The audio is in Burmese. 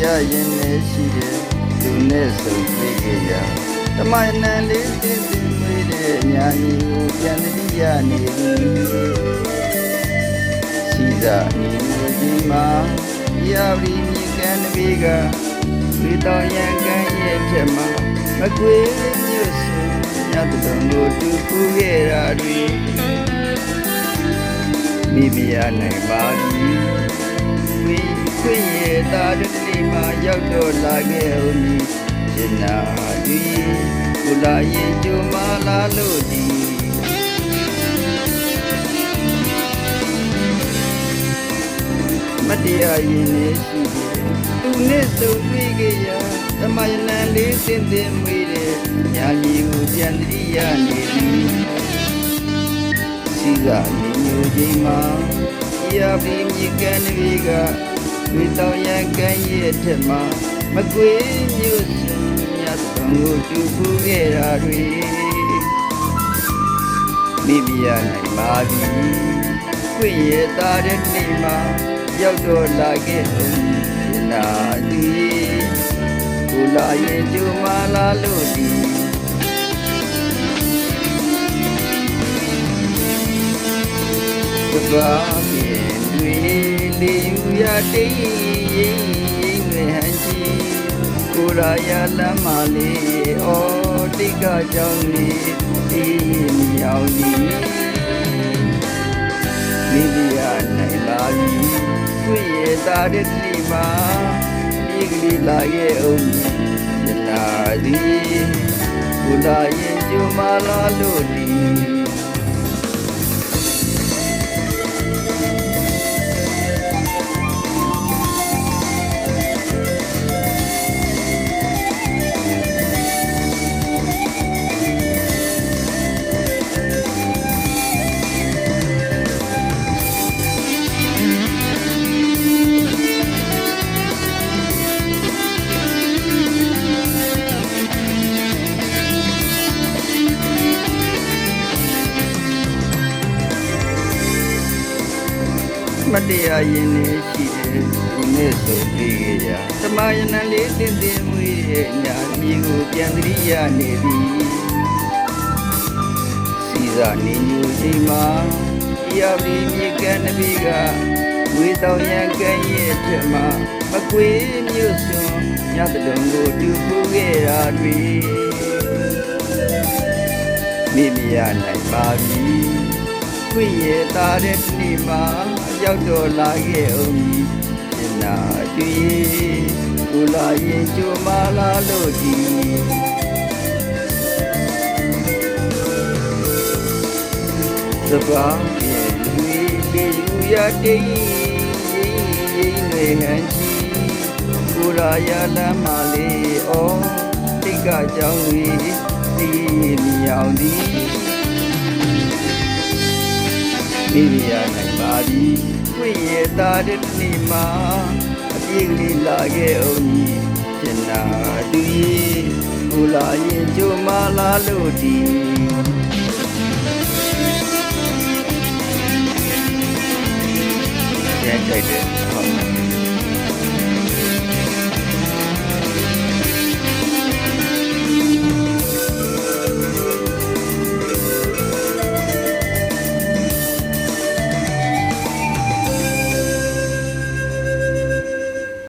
တရားရင်နဲ့ရှိတယ်သူနဲ့ဆုံတွေ့ခဲ့ရတမယနံလေးတင်းတင်းမွေးတဲ့ညာညီကိုပြန်တတိယနေပြီစီသာနေမျိုးကြီးမှာရောက်ပြီးမြေကမ်းတစ်ပြေးကဒီတော်ရန်ကမ်းရဲ့ဖြတ်မှာမကွေးမြို့စုညတ်တော်ကိုတူဖူးခဲ့တာတွေမိဖုရားနိုင်ပါပြီခွင့်ရတာတတိမှာရောက်တော့လာခဲ့ဦးမည်ရှင်နာဒီကိုလာရင်ကြုံမလာလို့ဒီမတရားရင်နဲ့ရှိတယ်သူနဲ့ဆုံတွေ့ခဲ့ရတမယနံလေးတင်းတင်းမွေးတဲ့ညာကြီးကိုပြန်တတိယနေပြီစီကနေမျိုးကြီးမှာရောက်ပြီးမြေကမ်းတစ်ပြေးကဒီတော်ရန်ကမ်းရဲ့ထက်မှာမကွေးမြို့စုညတ်တော်ကိုတူဖူးခဲ့တာတွေမိဖုရားနိုင်ပါပြီခွင့်ရတာတဲ့နေ့မှာရောက်တော့လာခဲ့ဦးရှင်နာဒီကိုလာရင်ကြုံမလာလို့ဒီသဘာဝတွေလေယူရတိတ်ရင်ငယ်ဟန်ချီကိုရာရလမ်းမလေးအော်တိတ်ကကြောင်းလေးဒီမြောင်ဒီမိဖုရားနိုင်ပါပြီခွင့်ရတာတဲ့ဒီမှာဒီကလေးလာရဲ့အောင်ရနာဒီကိုလာရင်ကြုံမလာလို့ဒီမတရားရင်နဲ့ရှိတယ်သူနဲ့ဆိုပြီးကြတမယနံလေးတင်းတင်းမွေးတဲ့ညာမြေကိုပြန်တတိယနေပြီစီစာနေညူချိန်မှာရောက်ပြီးမြေကမ်းတစ်ပြေးကဝေတော်ရန်ကမ်းရဲ့ထက်မှာမကွေးမြို့စွန်ညတ်တော်ကိုတူဖူးခဲ့တာတွေမိဖုရားနိုင်ပါပြီခွင့်ရတာတဲ့နေ့မှာရောက်တော့လာခဲ့ဦးမည်ရှင်နာဒီကိုလာရင်ကြိုမလာလို့ဒီသဘာဝတွေလေယူရတိတ်ငယ်ဟန်ချီကိုရာရလမ်းမလေးအော်တိတ်ကကြောင်းလေးဒီမြောင်ဒီမိဖုရားနိုင်ပါပြီခွင့်ရတာတဲ့နေ့မှာအပြည့်ကလေးလာခဲ့ဦးမည်ရှင်နာတူကြီးကိုလာရင်ကြိုမလာလို့ဒီကျန်ကြတဲ့